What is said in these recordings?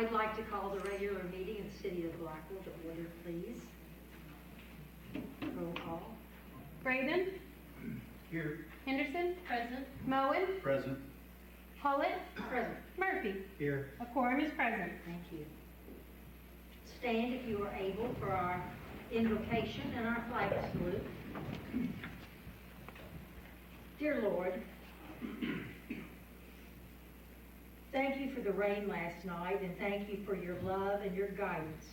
I'd like to call the regular meeting of the City of Blackwell to order, please. Roll call. Braden, Here. Henderson, Present. Moen, Present. Hullett, Present. Murphy. Here. A quorum is present. Thank you. Stand if you are able for our invocation and our flag salute. Dear Lord, thank you for the rain last night, and thank you for your love and your guidance,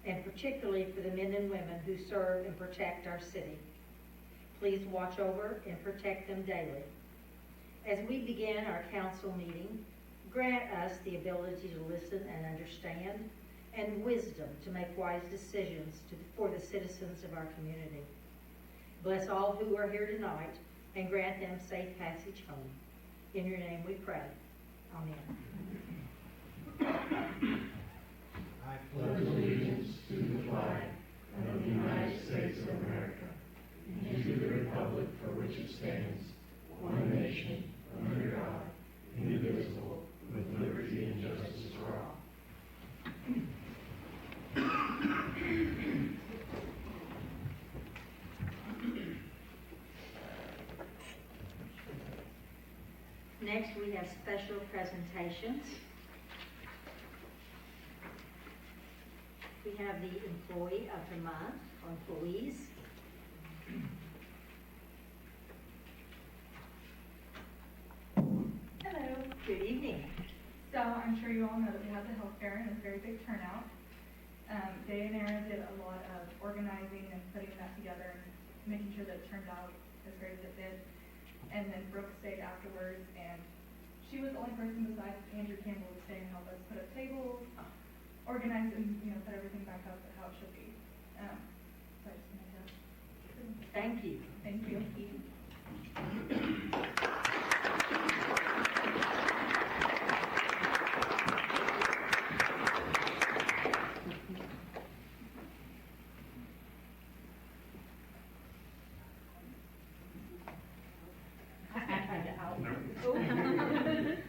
and particularly for the men and women who serve and protect our city. Please watch over and protect them daily. As we begin our council meeting, grant us the ability to listen and understand, and wisdom to make wise decisions for the citizens of our community. Bless all who are here tonight, and grant them safe passage home. In your name we pray. Amen. I pledge allegiance to the flag of the United States of America and to the republic for which it stands, one nation, under God, indivisible, with liberty and justice for all. Next, we have special presentations. We have the Employee of the Month, or employees. Hello. Good evening. So I'm sure you all know that we had the health fair and it was a very big turnout. Dave and Aaron did a lot of organizing and putting that together and making sure that it turned out as great as it did. And then Brooke stayed afterwards, and she was the only person besides Andrew Campbell to stay and help us put up tables, organize and put everything back up how it should be. So I just wanted to Thank you. thank you.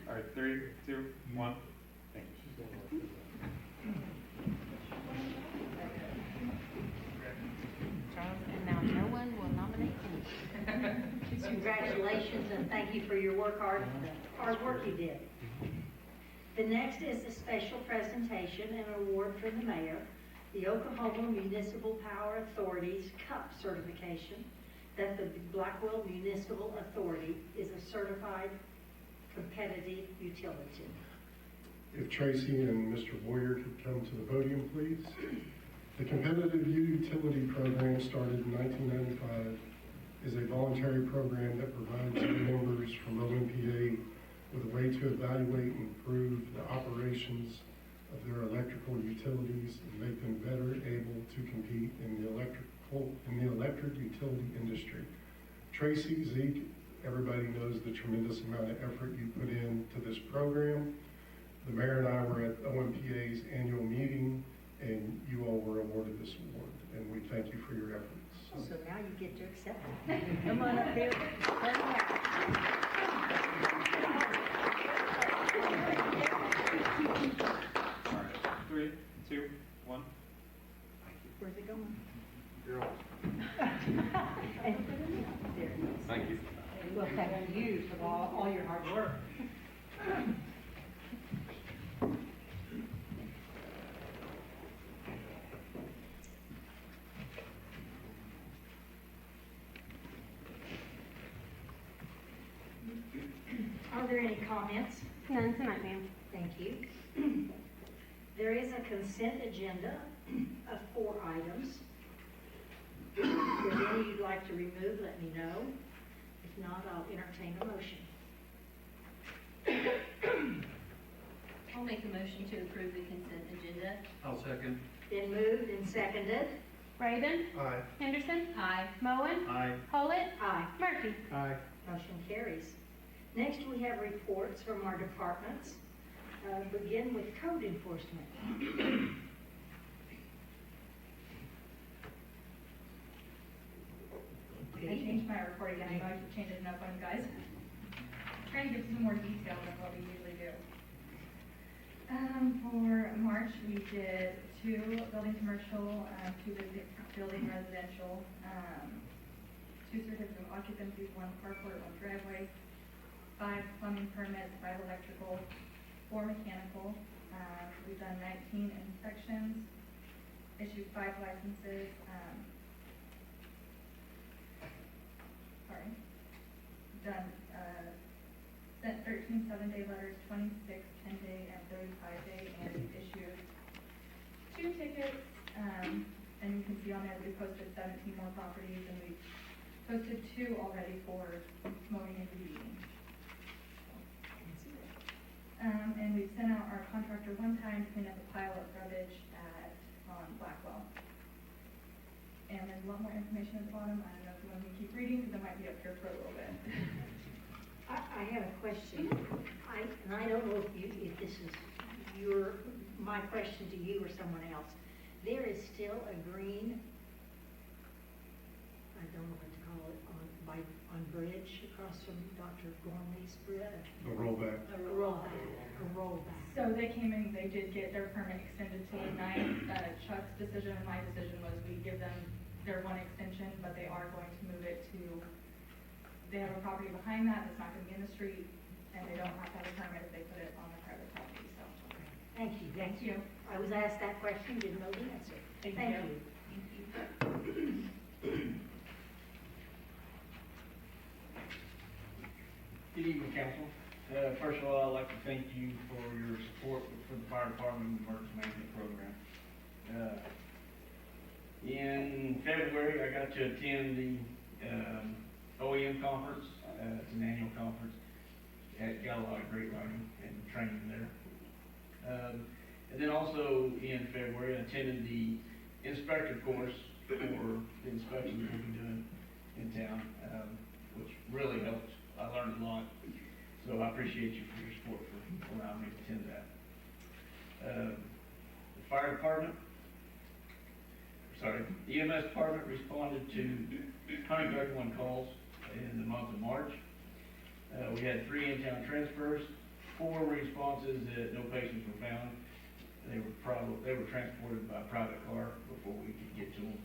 All right, 3, 2, 1. Thank you. Charles, and now no one will nominate him. Congratulations, and thank you for your hard work you did. The next is a special presentation and award from the mayor, the Oklahoma Municipal Power Authority's CUP certification, that the Blackwell Municipal Authority is a certified competitive utility. If Tracy and Mr. Boyer could come to the podium, please. The Competitive Utility Program started in 1995 is a voluntary program that provides members from OMPA with a way to evaluate and improve the operations of their electrical utilities and make them better able to compete in the electric utility industry. Tracy, Zeke, everybody knows the tremendous amount of effort you put into this program. The mayor and I were at OMPA's annual meeting, and you all were awarded this award, and we thank you for your efforts. So now you get to accept it. Come on up here. All right, 3, 2, 1. Where's it going? You're all. There it is. Thank you. Well, thank you for all your hard work. Are there any comments? None tonight, ma'am. Thank you. There is a consent agenda of 4 items. If there's any you'd like to remove, let me know. If not, I'll entertain a motion. I'll make a motion to approve the consent agenda. I'll second. Been moved and seconded. Braden, Aye. Henderson, Aye. Moen, Aye. Hullett, Aye. Murphy. Aye. Motion carries. Next, we have reports from our departments. Begin with code enforcement. I changed my report again. I know I keep changing it up on you guys. Trying to give some more detail than what we usually do. For March, we did 2 building commercial, 2 building residential, 2 certificates of occupancy, 1 carport, 1 driveway, 5 plumbing permits, 5 electrical, 4 mechanical. We've done 19 inspections, issued 5 licenses, done, sent 13 7-day letters, 26 10-day and 35-day, and we've issued 2 tickets, and you can see on there we posted 17 more properties, and we've posted 2 already for mowing and weeding. And we've sent out our contractor 1 time to clean up a pile of rubbish on Blackwell. And there's a lot more information at the bottom. I don't know if you want me to keep reading, because I might be up here for a little bit. I have a question. And I don't know if this is my question to you or someone else. There is still a green, I don't know what to call it, on bridge across from Dr. Gormley's bridge. A rollback. A rollback. So they came in, they did get their permit extended till the 9th. Chuck's decision and my decision was we give them their 1 extension, but they are going to move it to, they have a property behind that that's not going to be in the street, and they don't have to have a permit if they put it on the private property, so. Thank you. Thank you. I was asked that question, didn't know the answer. Thank Thank you. you. Good evening, council. First of all, I'd like to thank you for your support for the fire department and emergency management program. In February, I got to attend the OEM conference. It's an annual conference. Got a lot of great learning and training there. And then also in February, I attended the inspector course for the inspections we'll be doing in town, which really helped. I learned a lot, so I appreciate you for your support for allowing me to attend that. The EMS department responded to 131 calls in the month of March. We had 3 in-town transfers, 4 responses that no patients were found. They were transported by private car before we could get to them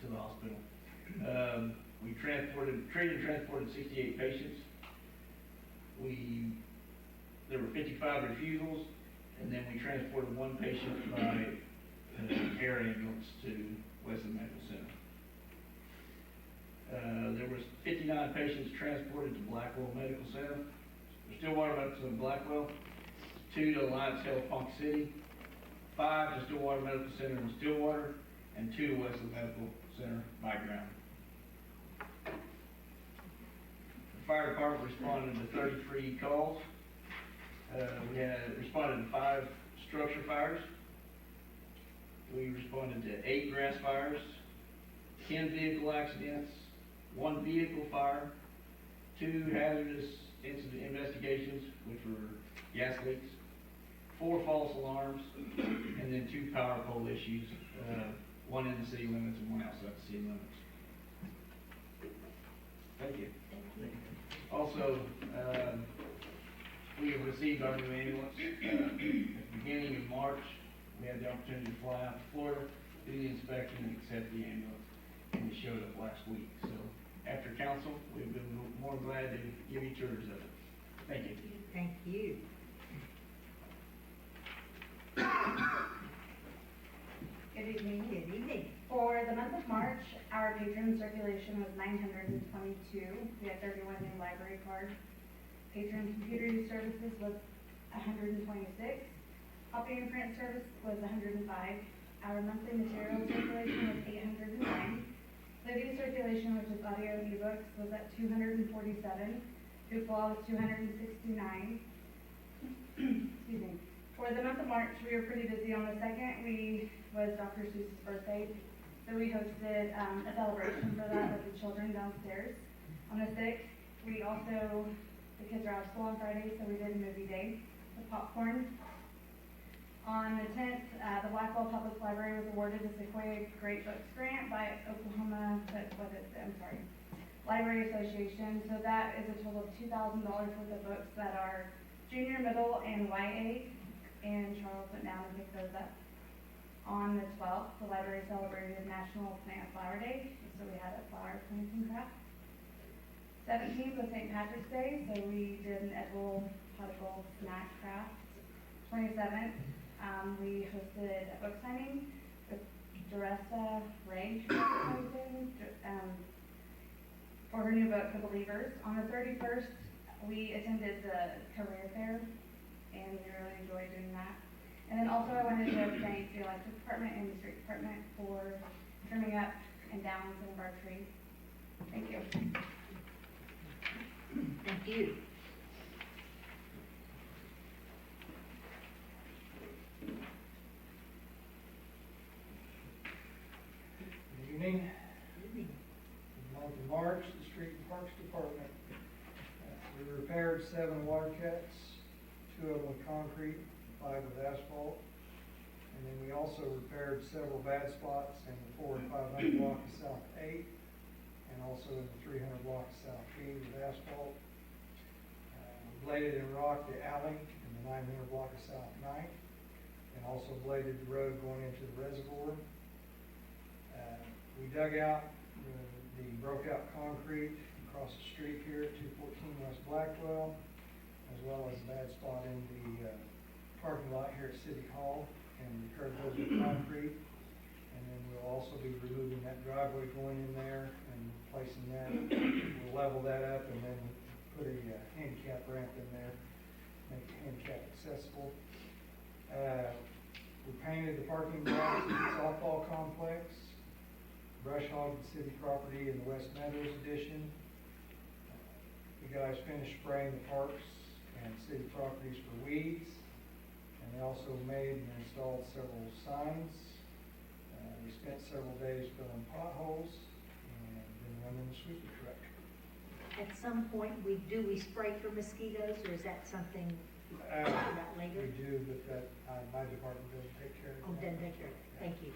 to the hospital. We treated and transported 68 patients. There were 55 refusals, and then we transported 1 patient by air ambulance to Western Medical Center. There was 59 patients transported to Blackwell Medical Center. Stillwater Medical Center Blackwell, 2 to Alliance Health Ponca City, 5 to Stillwater Medical Center in Stillwater, and 2 to Western Medical Center by ground. The fire department responded to 33 calls. We responded to 5 structure fires. We responded to 8 grass fires, 10 vehicle accidents, 1 vehicle fire, 2 hazardous incident investigations, which were gas leaks, 4 false alarms, and then 2 power pole issues, 1 in the city limits and 1 outside the city limits. Thank you. Also, we have received our new ambulance. At the beginning of March, we had the opportunity to fly out to Florida, do the inspection, and accept the ambulance, and it showed up last week. So after council, we've been more glad to give you tours of it. Thank you. Thank you. Good evening. Good evening. For the month of March, our patron circulation was 922. We had 31 new library cards. Patron computer use services was 126. Copy and print service was 105. Our monthly material circulation was 809. Living circulation, which is audio and ebooks, was at 247. Hoopla was 269. Excuse me. For the month of March, we were pretty busy. On the 2nd, was Dr. Seuss's birthday, so we hosted a celebration for that with the children downstairs. On the 6th, the kids are out of school on Friday, so we did a movie day with popcorn. On the 10th, the Blackwell Public Library was awarded a Sequoia Great Books Grant by Library Association. So that is a total of $2,000 worth of books that are junior, middle, and YA. and Charles went down and picked those up. On the 12th, the library celebrated National Plant Flower Day, so we had a flower planting craft. 17th was St. Patrick's Day, so we did an edible particle snack craft. 27th, we hosted a book signing with Doressa Ray, for her new book, The Believers. On the 31st, we attended the career fair, and we really enjoyed doing that. And then also I wanted to thank the electric department and the street department for trimming up and down some of our trees. Thank you. Thank you. Good evening. In the month of March, the Street and Parks Department, we repaired 7 water cuts, 2 of them with concrete, 5 with asphalt. And then we also repaired several bad spots in the 400 and 500 block of South 8, and also in the 300 block of South B with asphalt. We bladed and rocked the alley in the 900 block of South 9th, and also bladed the road going into the reservoir. We dug out the broke out concrete across the street here at 214 West Blackwell, as well as a bad spot in the parking lot here at City Hall, and repaired those with concrete. And then we'll also be removing that driveway going in there and replacing that. We'll level that up and then put a handicap ramp in there, make it handicap accessible. We painted the parking lot at the softball complex, brush hogged the city property in the West Meadows addition. The guys finished spraying the parks and city properties for weeds, and they also made and installed several signs. We spent several days filling potholes and then running the sweeper truck. At some point, we spray for mosquitoes, or is that something we talk about later? We do, but that, my department doesn't take care of Oh, that. then take care of it. Thank you.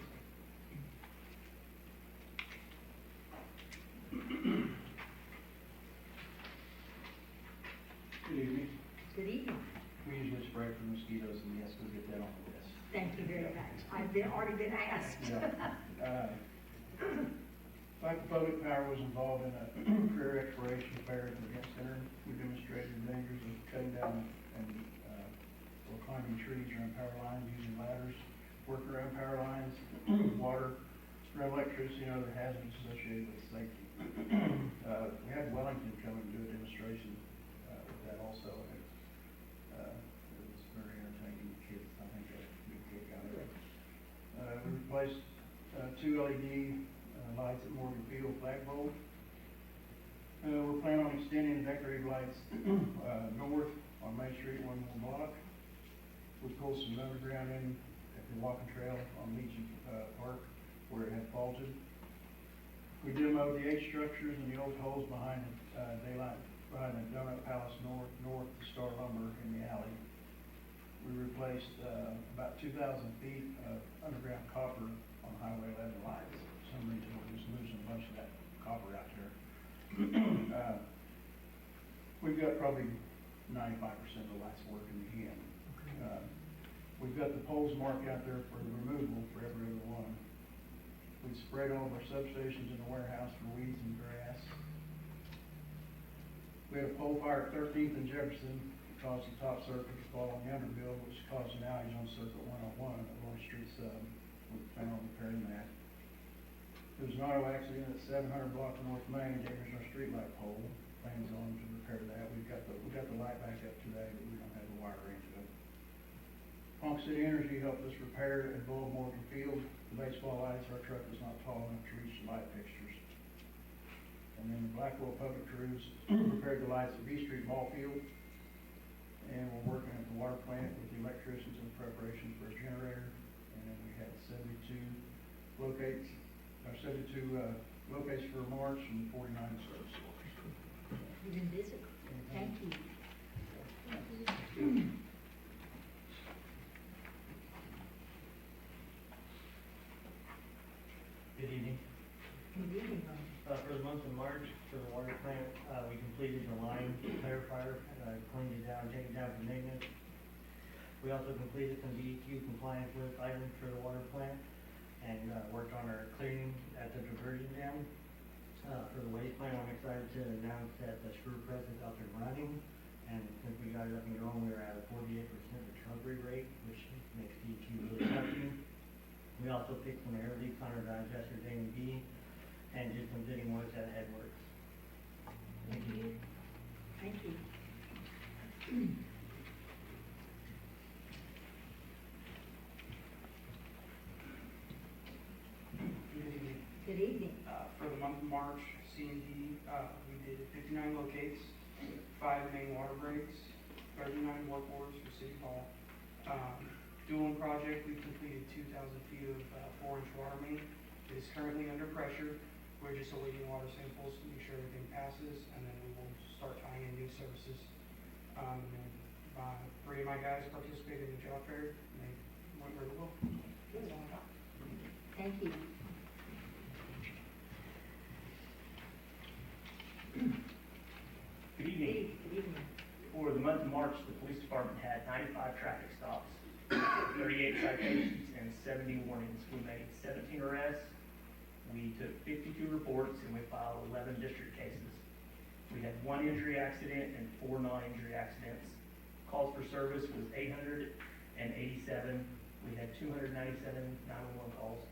Good evening. Good evening. We usually spray for mosquitoes, and yes, we'll get that on the list. Thank you very much. Already been asked. Like the public power was involved in a career exploration fair at the Event Center. We demonstrated the dangers of cutting down and or climbing trees around power lines, using ladders, working around power lines, water, around electricity, and other hazards associated with safety. We had Wellington come and do a demonstration with that also. And it was very entertaining. The kids, I think, got a good kick out of it. We replaced 2 LED lights at Morgan Field flagpole. We're planning on extending the decorative lights north on Main Street 1 more block. We pulled some underground in at the walking trail on Legion Park where it had faulted. We demoed the 8 structures and the old holes behind behind the Donut Palace north to Star Lumber in the alley. We replaced about 2,000 feet of underground copper on Highway 11 lines. For some reason we're just losing a bunch of that copper out there. We've got probably 95% of the lights working again. We've got the poles marked out there for the removal for every other one. We sprayed all of our substations in the warehouse for weeds and grass. We had a pole fire at 13th and Jefferson. It caused the top circuit to fall on the underbill, which caused an outage on Circuit 101 at Lawrence Street sub. We plan on repairing that. There was an auto accident at 700 block of North Main, damaged our streetlight pole. Plans on to repair that. We got the light back up today, but we don't have the wire into it. Ponca City Energy helped us repair at Bull Morgan Field the baseball lights. Our truck was not tall enough to reach the light fixtures. And then the Blackwell Public Crews repaired the lights at B Street Ball Field. And we're working at the water plant with the electricians in preparation for a generator. And then we had 72 locates for March and 49 service orders. You've been busy. Thank you. Good evening. Good evening. For the month of March, for the water plant, we completed the line clarifier, cleaned it down, taken it down for maintenance. We also completed some DEQ compliance with items for the water plant and worked on our cleaning at the diversion dam. For the waste plant, I'm excited to announce that the screw press is up and running. And since we got it up and going, we're at a 48% recovery rate, which makes DEQ really happy. We also fixed some air leaks on our digesters A and B and did some fitting works at Headworks. Thank you. Thank you. Good evening. For the month of March, C&D, we did 59 locates, 5 main water breaks, 39 work orders for City Hall. Dueling project, we completed 2,000 feet of 4-inch water main. It is currently under pressure. We're just awaiting water samples to make sure everything passes, and then we will start tying in new services. And then 3 of my guys participated in the job fair, and they went really well. That's all I got. Thank you. Good evening. Good evening. For the month of March, the police department had 95 traffic stops, 38 citations, and 70 warnings. We made 17 arrests. We took 52 reports, and we filed 11 district cases. We had 1 injury accident and 4 non-injury accidents. Calls for service was 887. We had 297 911 calls,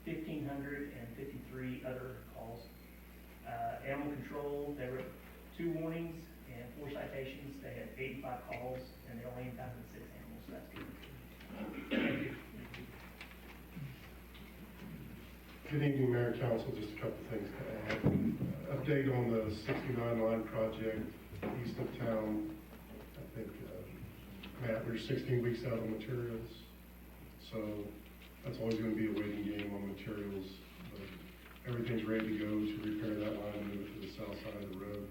1,553 other calls. Animal control, they wrote 2 warnings and 4 citations. They had 85 calls, and they only impounded 6 animals, so that's good. Thank you. Good evening, Mayor and Council. Just a couple things to add. Update on the 69 line project east of town. I think, Matt, we're 16 weeks out on materials. So that's always going to be a waiting game on materials. But everything's ready to go to repair that line and move it to the south side of the road.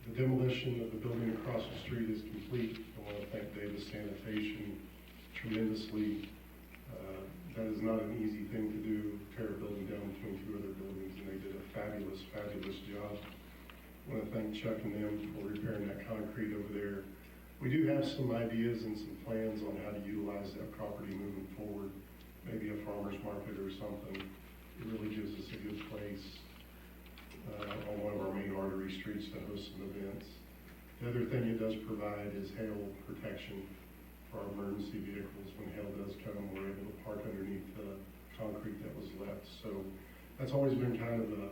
The demolition of the building across the street is complete. I want to thank Davis Sanitation tremendously. That is not an easy thing to do, tear a building down between 2 other buildings, and they did a fabulous, fabulous job. I want to thank Chuck and them for repairing that concrete over there. We do have some ideas and some plans on how to utilize that property moving forward, maybe a farmer's market or something. It really gives us a good place on one of our main artery streets to host some events. The other thing it does provide is hail protection for our emergency vehicles. When hail does come, we're able to park underneath the concrete that was left. So that's always been kind of a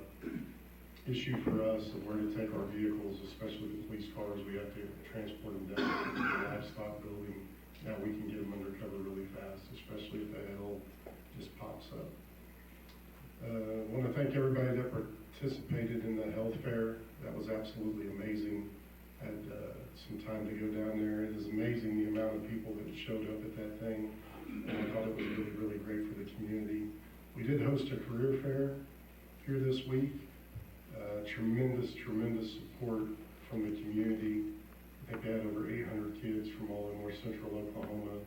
issue for us of where to take our vehicles, especially the police cars. We have to transport them down to the livestock building. Now we can get them undercover really fast, especially if the hail just pops up. I want to thank everybody that participated in the health fair. That was absolutely amazing. Had some time to go down there. It is amazing the amount of people that showed up at that thing. And I thought it was really, really great for the community. We did host a career fair here this week. Tremendous, tremendous support from the community. I think they had over 800 kids from all in north central Oklahoma.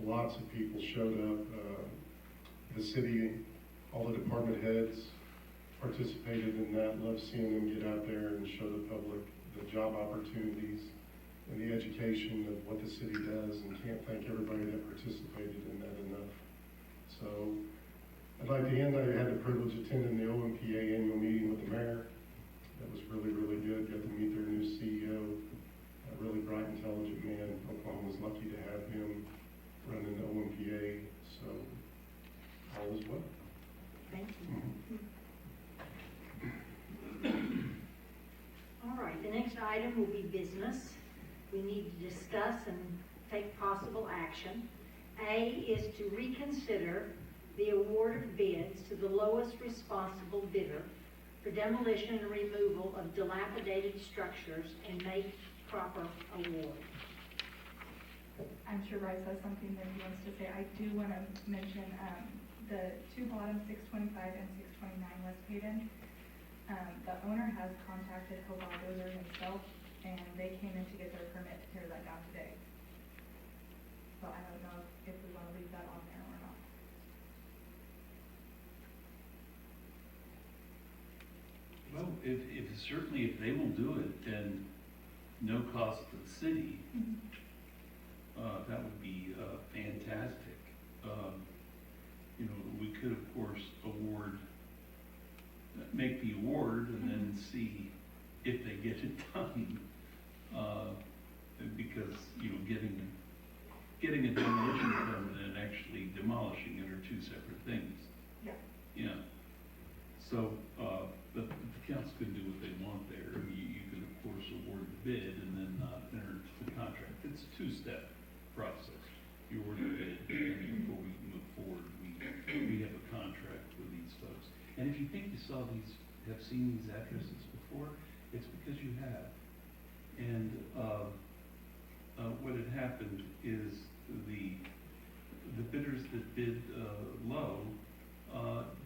Lots of people showed up. The city, all the department heads participated in that. Love seeing them get out there and show the public the job opportunities and the education of what the city does, and can't thank everybody that participated in that enough. So I'd like to end. I had the privilege of attending the OMPA annual meeting with the mayor. That was really, really good. Got to meet their new CEO, a really bright, intelligent man. Oklahoma's lucky to have him running the OMPA, so all is well. Thank you. All right, the next item will be business. We need to discuss and take possible action. A is to reconsider the award of bids to the lowest responsible bidder for demolition and removal of dilapidated structures and make proper award. I'm sure Bryce has something that he wants to say. I do want to mention the 2 bottom 625 and 629 West Hayden. The owner has contacted Hobart Builder himself, and they came in to get their permit to tear that down today. So I don't know if we want to leave that on there or not. Well, certainly if they will do it, then no cost to the city. that would be fantastic. You know, we could, of course, make the award and then see if they get it done. Because, you know, getting a demolition permit and actually demolishing it are two separate things. Yeah. Yeah. So, but the council can do what they want there. You can, of course, award the bid and then enter into the contract. It's a two-step process. You award the bid, and before we move forward, we have a contract with these folks. And if you think you have seen these addresses before, it's because you have. And what had happened is the bidders that bid low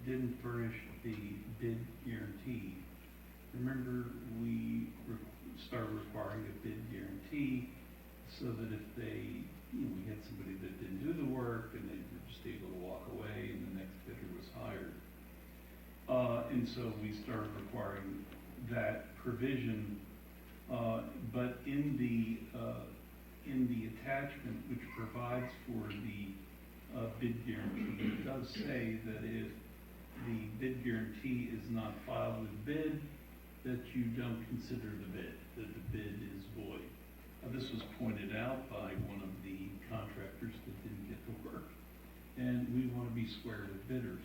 didn't furnish the bid guarantee. Remember, we started requiring a bid guarantee so that if they, you know, we had somebody that didn't do the work and they were just able to walk away and the next bidder was hired. And so we started requiring that provision, but in the attachment which provides for the bid guarantee, it does say that if the bid guarantee is not filed with bid, that you don't consider the bid, that the bid is void. This was pointed out by one of the contractors that didn't get the work, and we want to be square with bidders.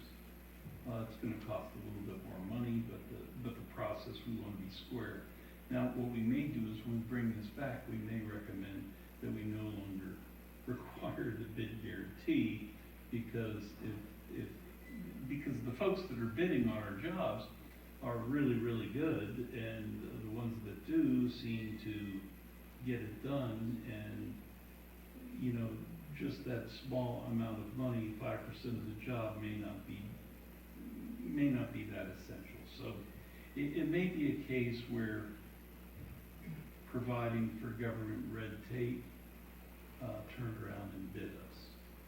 It's going to cost a little bit more money, but the process, we want to be square. Now, what we may do is when we bring this back, we may recommend that we no longer require the bid guarantee, because because the folks that are bidding on our jobs are really, really good, and the ones that do seem to get it done, and, you know, just that small amount of money, 5% of the job may not be that essential. So it may be a case where providing for government red tape turned around and bid us,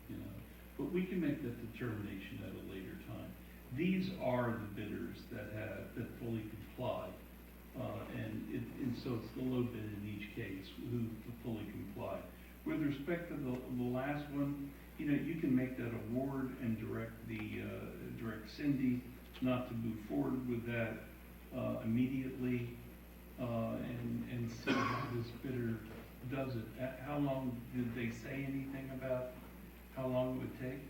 you know. But we can make that determination at a later time. These are the bidders that fully comply, and so it's the low bid in each case who fully comply. With respect to the last one, you know, you can make that award and direct Cindy not to move forward with that immediately, and see how this bidder does it. How long, did they say anything about how long it would take?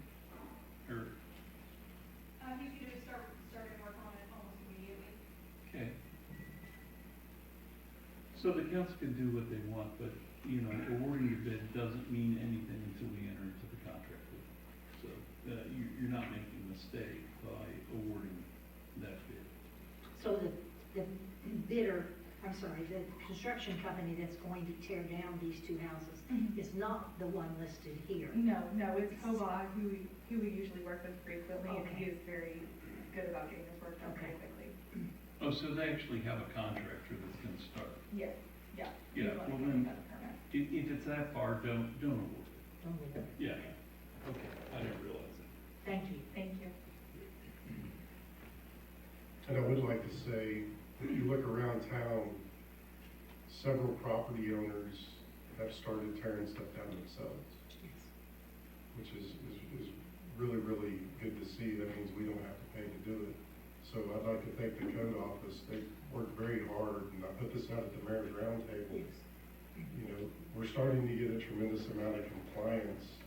Or? He could just started work on it almost immediately. Okay. So the council can do what they want, but, you know, awarding the bid doesn't mean anything until we enter into the contract with them. So you're not making a mistake by awarding that bid. So the bidder, I'm sorry, the construction company that's going to tear down these two houses is not the one listed here? No, it's Hobah, who we usually work with frequently, and he is very good about getting his work done very quickly. Oh, so they actually have a contractor that's going to start? Yes, yeah. Yeah, well then, if it's that far, don't award it. Don't award it. Yeah. Okay, I didn't realize that. Thank you. Thank you. And I would like to say, if you look around town, several property owners have started tearing stuff down themselves, which is really, really good to see. That means we don't have to pay to do it. So I'd like to thank the code office. They worked very hard, and I put this out at the mayor's roundtable. You know, we're starting to get a tremendous amount of compliance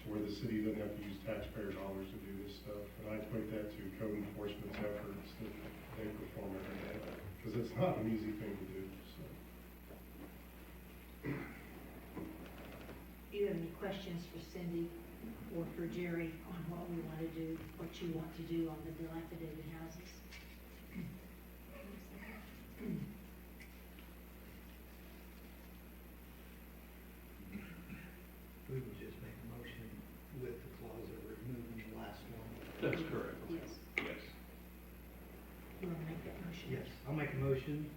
to where the city doesn't have to use taxpayer dollars to do this stuff. And I equate that to code enforcement's efforts that they perform every day, because it's not an easy thing to do, so. Do you have any questions for Cindy or for Jerry on what we want to do, what you want to do on the dilapidated houses? We would just make a motion with the clause of removing the last one. That's correct. Yes. Yes. You want to make that motion? Yes, I'll make a motion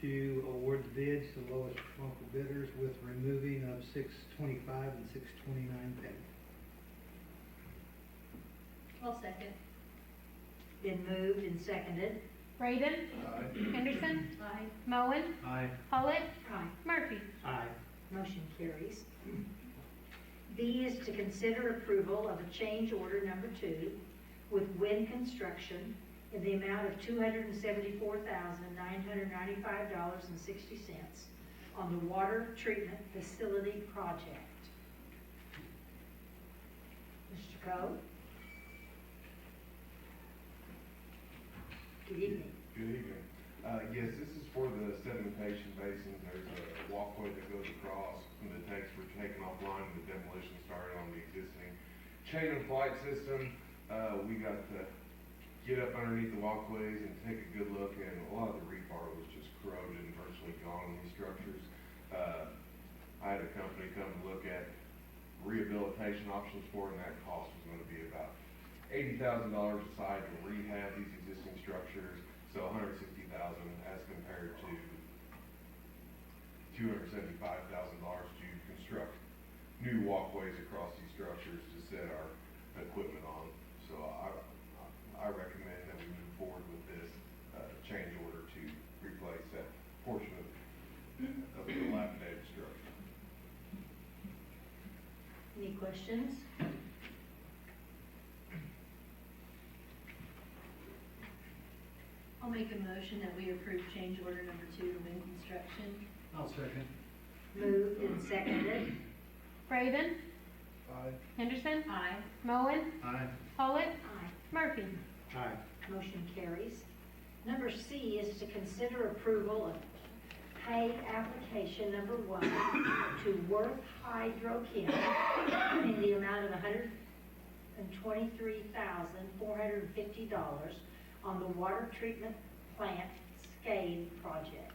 to award the bids to the lowest responsible bidders with removing of 625 and 629 pay. I'll second. Been moved and seconded. Braden. Henderson. Aye. Moen. Aye. Pollitt. Aye. Murphy. Aye. Motion carries. B is to consider approval of a change order number 2 with Wind Construction in the amount of $274,995.60 on the water treatment facility project. Mr. Coe? Good evening. Good evening. Yes, this is for the sedimentation basins. There's a walkway that goes across when the tanks were taken offline and the demolition started on the existing chain of flight system. We got to get up underneath the walkways and take a good look, and a lot of the rebar was just corroded and virtually gone in these structures. I had a company come to look at rehabilitation options for it, and that cost was going to be about $80,000 a side to rehab these existing structures, so $160,000 as compared to $275,000 to construct new walkways across these structures to set our equipment on. So I recommend that we move forward with this change order to replace that portion of the dilapidated structure. Any questions? I'll make a motion that we approve change order number 2 to Wind Construction. I'll second. Moved and seconded. Braden, Aye. Henderson, Aye. Moen, Aye. Pollitt, Aye. Murphy. Aye. Motion carries. Number C is to consider approval of pay application number 1 to Worth Hydrochem in the amount of $123,450 on the water treatment plant SCADE project.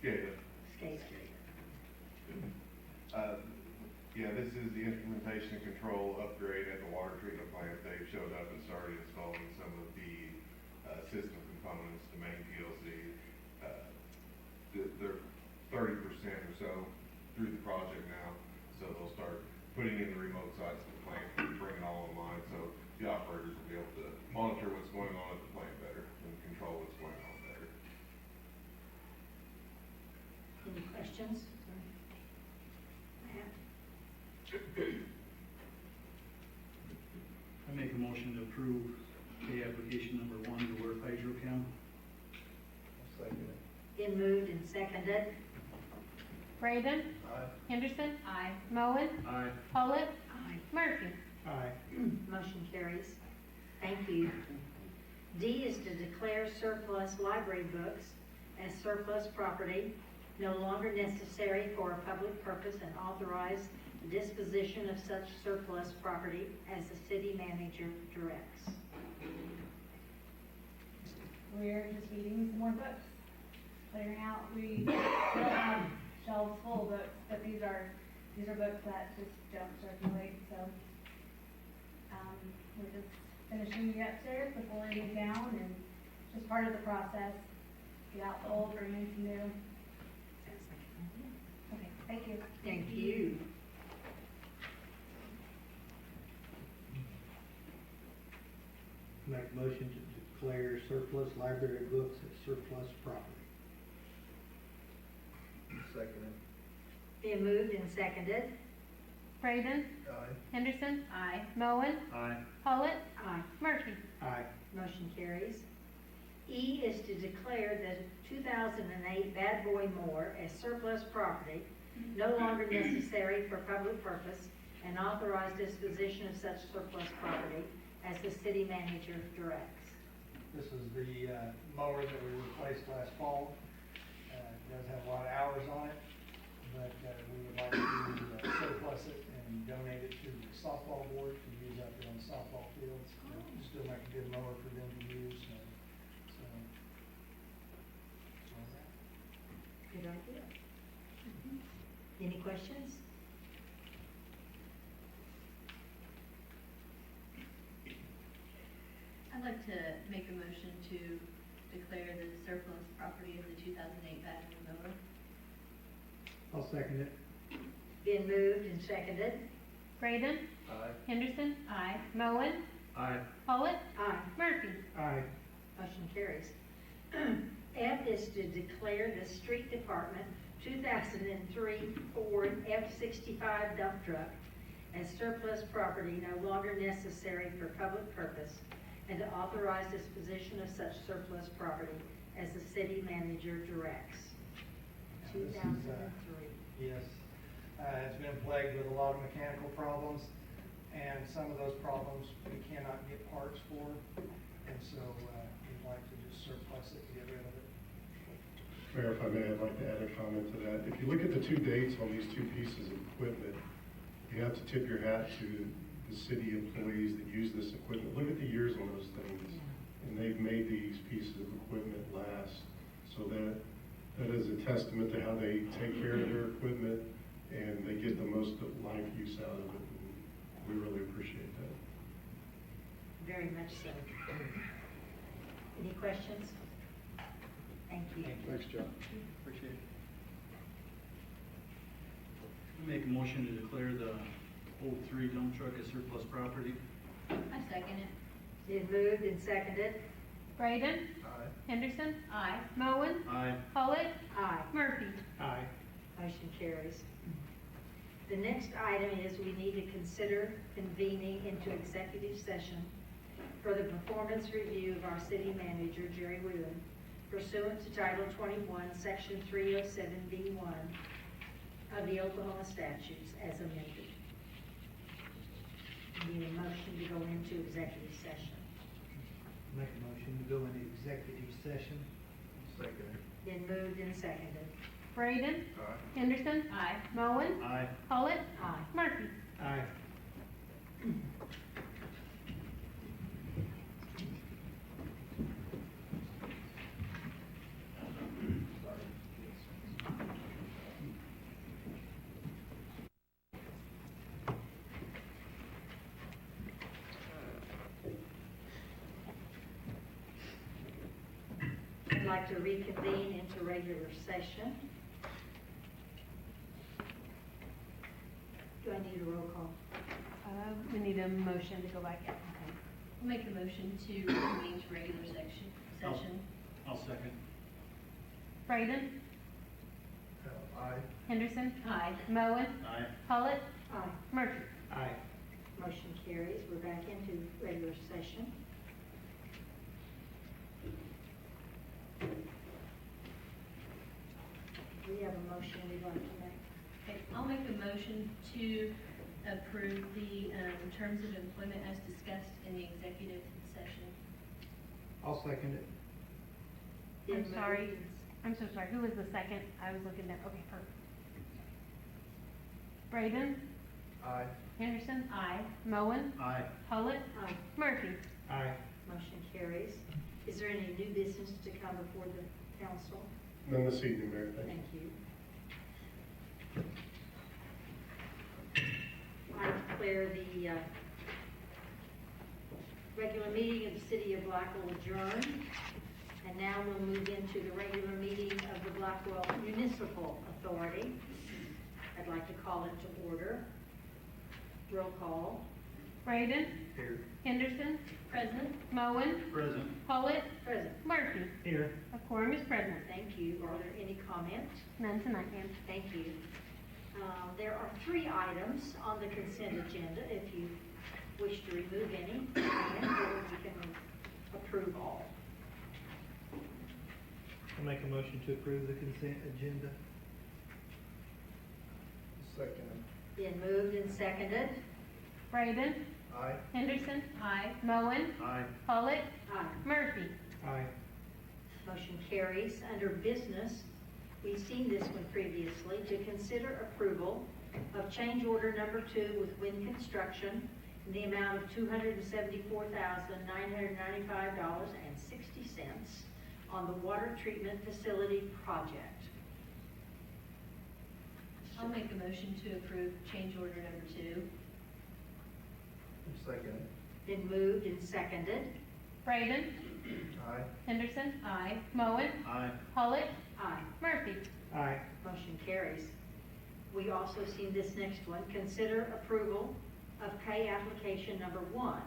SCADA. SCADA. Yeah, this is the instrumentation control upgrade at the water treatment plant. They've showed up and started installing some of the system components, the main PLC. They're 30% or so through the project now, so they'll start putting in the remote sites of the plant and bring it all online, so the operators will be able to monitor what's going on at the plant better and control what's going on better. Any questions? Matt? I make a motion to approve pay application number 1 to Worth Hydrochem. I'll second it. Been moved and seconded. Braden, Aye. Henderson, Aye. Moen, Aye. Pollitt, Aye. Murphy. Aye. Motion carries. Thank you. D is to declare surplus library books as surplus property, no longer necessary for a public purpose, and authorize the disposition of such surplus property as the city manager directs. We're just needing some more books, clearing out, we still have shelves full of books, but these are books that just don't circulate, so, we're just finishing the upstairs before we move down, and just part of the process, get out the old, bring in some new. Sounds like an idea. Okay, thank you. Thank you. Make a motion to declare surplus library books as surplus property. Second it. Been moved and seconded. Braden, Aye. Henderson, Aye. Moen, Aye. Pollitt, Aye. Murphy. Aye. Motion carries. E is to declare the 2008 Bad Boy Moore as surplus property, no longer necessary for public purpose, and authorize disposition of such surplus property as the city manager directs. This is the mower that we replaced last fall. It does have a lot of hours on it, but we would like to surplus it and donate it to the softball board to use out there on the softball fields. Still make a good mower for them to use. So, Good idea. Any questions? I'd like to make a motion to declare the surplus property of the 2008 battery mower. I'll second it. Been moved and seconded. Braden, Aye. Henderson, Aye. Moen, Aye. Pollitt, Aye. Murphy. Aye. Motion carries. F is to declare the street department 2003 Ford F-65 dump truck as surplus property no longer necessary for public purpose, and to authorize disposition of such surplus property as the city manager directs. This is, 2003. Yes, it's been plagued with a lot of mechanical problems, and some of those problems we cannot get parts for, and so we'd like to just surplus it to get rid of it. Mayor, if I may, I'd like to add a comment to that. If you look at the two dates on these two pieces of equipment, you have to tip your hat to the city employees that use this equipment. Look at the years on those things, and they've made these pieces of equipment last. So that is a testament to how they take care of their equipment, and they get the most life use out of it. And we really appreciate that. Very much so. Any questions? Thank you. Thanks, John. Appreciate it. Make a motion to declare the 03 dump truck as surplus property. I second it. Been moved and seconded. Braden, Aye. Henderson, Aye. Moen, Aye. Pollitt, Aye. Murphy. Aye. Motion carries. The next item is we need to consider convening into executive session for the performance review of our city manager, Jerry Wheeler, pursuant to Title 21, Section 307B1 of the Oklahoma statutes as amended. Need a motion to go into executive session. Make a motion to go into executive session. Second. Been moved and seconded. Braden, Aye. Henderson, Aye. Moen, Aye. Pollitt, Aye. Murphy. Aye. I'd like to reconvene into regular session. Do I need a roll call? We need a motion to go back in. I'll make a motion to convene to regular session. I'll second. Braden, Aye. Henderson, Aye. Moen, Aye. Pollitt, Aye. Murphy. Aye. Motion carries. We're back into regular session. We have a motion we'd like to make. Okay, I'll make a motion to approve the terms of employment as discussed in the executive session. I'll second it. Been I'm moved sorry. and- I'm so sorry. Who was the second? I was looking at, okay, perfect. Braden, Aye. Henderson, Aye. Moen, Aye. Pollitt, Aye. Murphy. Aye. Motion carries. Is there any new business to come before the council? None this evening, Mayor. Thank you. Thank you. I declare the regular meeting of the city of Blackwell adjourned. And now we'll move into the regular meeting of the Blackwell Municipal Authority. I'd like to call it to order. Roll call. Braden, Here. Henderson, Present. Moen, Present. Pollitt, Present. Murphy. Here. A quorum is present. Thank you. Are there any comments? None tonight, ma'am. Thank you. There are 3 items on the consent agenda. If you wish to remove any, you can, or we can approve all. I'll make a motion to approve the consent agenda. Second. Been moved and seconded. Braden, Aye. Henderson, Aye. Moen, Aye. Pollitt, Aye. Murphy. Aye. Motion carries. Under business, we've seen this one previously, to consider approval of change order number 2 with Wind Construction in the amount of $274,995.60 on the water treatment facility project. I'll make a motion to approve change order number 2. Second. Been moved and seconded. Braden, Aye. Henderson, Aye. Moen, Aye. Pollitt, Aye. Murphy. Aye. Motion carries. We also seen this next one, consider approval of pay application number 1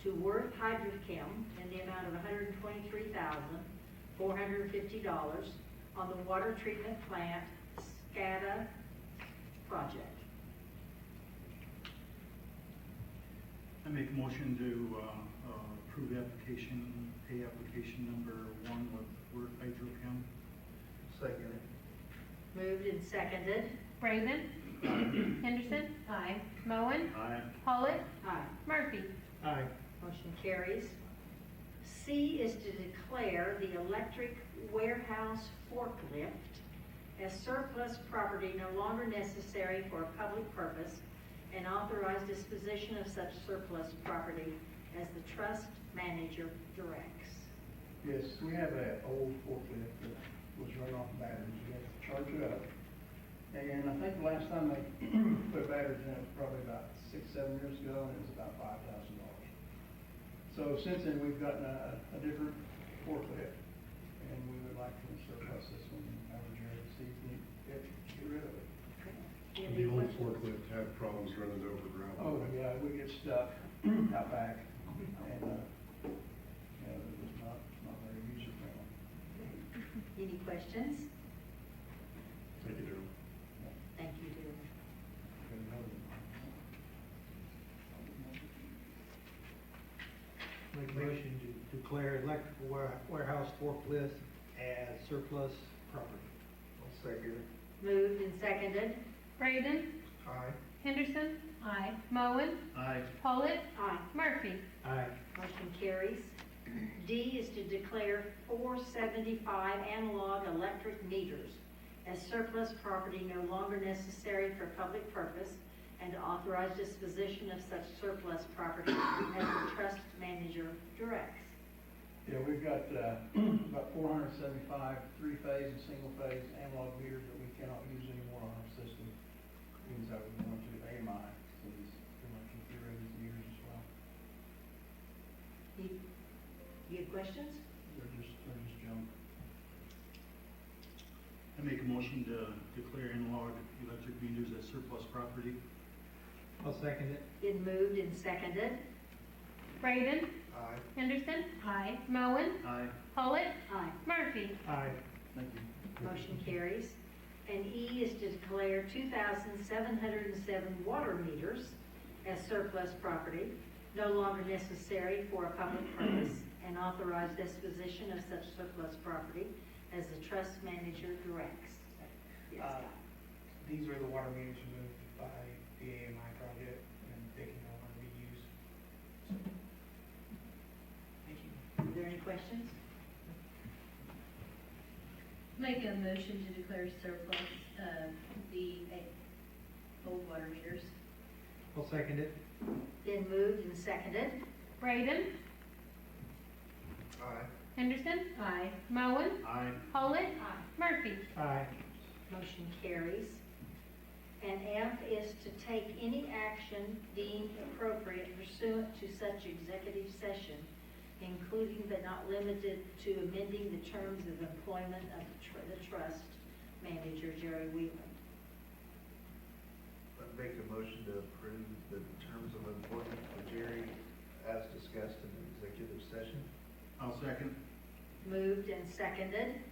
to Worth Hydrochem in the amount of $123,450 on the water treatment plant SCADA project. I make a motion to approve application, pay application number 1 with Word Hydrochem. Second. Moved and seconded. Braden. Henderson. Aye. Moen. Aye. Pollitt. Aye. Murphy. Aye. Motion carries. C is to declare the electric warehouse forklift as surplus property no longer necessary for a public purpose and authorize disposition of such surplus property as the trust manager directs. Yes, we have an old forklift that was run off batteries. We had to charge it up. And I think the last time they put batteries in it was probably about 6-7 years ago, and it was about $5,000. So since then, we've gotten a different forklift, and we would like to surplus this one, Jared, see if we can get rid of it. The old forklift had problems running over gravel. Oh, yeah, we get stuck out back, and, yeah, it was not very user-friendly. Any questions? Thank you, Joe. Thank you, Dylan. Got another one. Make a motion to declare electrical warehouse forklift as surplus property. Second. Moved and seconded. Braden. Aye. Henderson. Aye. Moen. Aye. Pollitt. Aye. Murphy. Aye. Motion carries. D is to declare 475 analog electric meters as surplus property no longer necessary for public purpose and to authorize disposition of such surplus property as the trust manager directs. Yeah, we've got about 475 three-phase and single-phase analog meters that we cannot use anymore on our system. Means that we're going to AMI, so these pretty much get rid of these meters as well. You have questions? They're just junk. I make a motion to declare analog electric meters as surplus property. I'll second it. Been moved and seconded. Braden. Aye. Henderson. Aye. Moen. Aye. Pollitt. Aye. Murphy. Aye. Thank you. Motion carries. And E is to declare 2,707 water meters as surplus property, no longer necessary for a public purpose, and authorize disposition of such surplus property as the trust manager directs. Yes, Scott. These are the water meters removed by the AMI project, and they can no longer be used. So, thank you. Are there any questions? Make a motion to declare surplus the old water meters. I'll second it. Been moved and seconded. Braden. Aye. Henderson. Aye. Moen. Aye. Pollitt. Aye. Murphy. Aye. Motion carries. And F is to take any action deemed appropriate pursuant to such executive session, including but not limited to amending the terms of employment of the trust manager, Jerry Wheelan. I'd make a motion to approve the terms of employment for Jerry as discussed in the executive session. I'll second. Moved and seconded.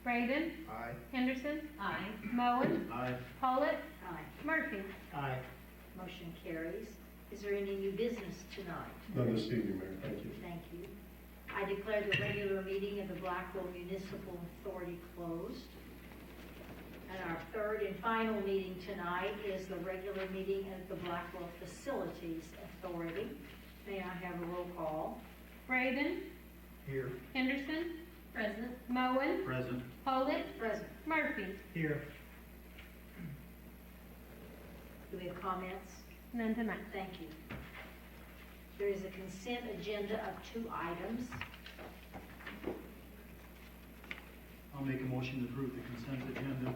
Braden. Aye. Henderson. Aye. Moen. Aye. Pollitt. Aye. Murphy. Aye. Motion carries. Is there any new business tonight? None this evening, Mayor. Thank you. Thank you. I declare the regular meeting of the Blackwell Municipal Authority closed. And our third and final meeting tonight is the regular meeting of the Blackwell Facilities Authority. May I have a roll call? Braden. Here. Henderson. Present. Moen. Present. Pollitt. Present. Murphy. Here. Do we have comments? None tonight. Thank you. There is a consent agenda of 2 items. I'll make a motion to approve the consent agenda.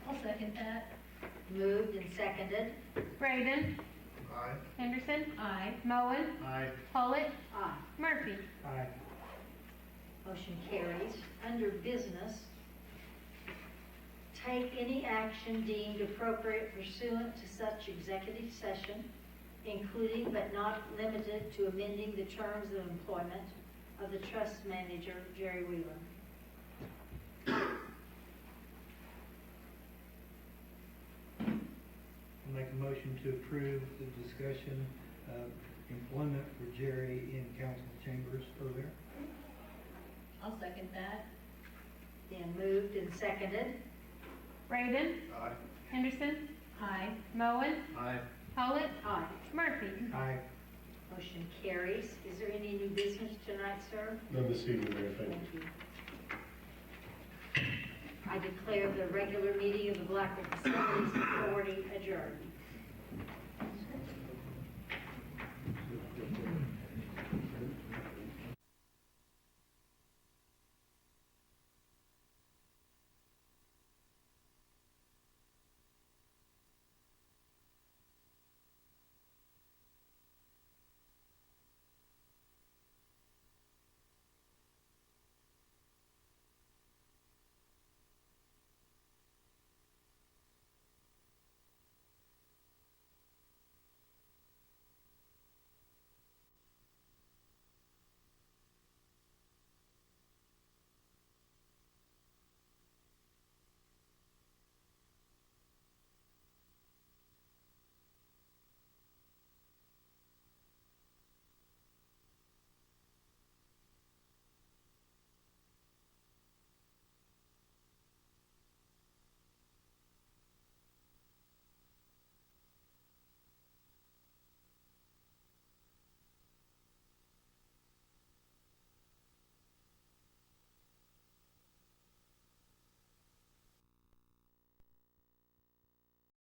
I'll second that. Moved and seconded. Braden. Aye. Henderson. Aye. Moen. Aye. Pollitt. Aye. Murphy. Aye. Motion carries. Under business, take any action deemed appropriate pursuant to such executive session, including but not limited to amending the terms of employment of the trust manager, Jerry Wheelan. to approve the discussion of employment for Jerry in council chambers earlier. I'll second that. Dan moved and seconded. Raven, Aye. Henderson, Aye. Moen, Aye. Pollard, Aye. Murphy. Aye. Motion carries. Is there any new business tonight, sir? None this evening, Mayor, thank you. Thank you. I declare the regular meeting of the Blackwell Facilities Authority adjourned.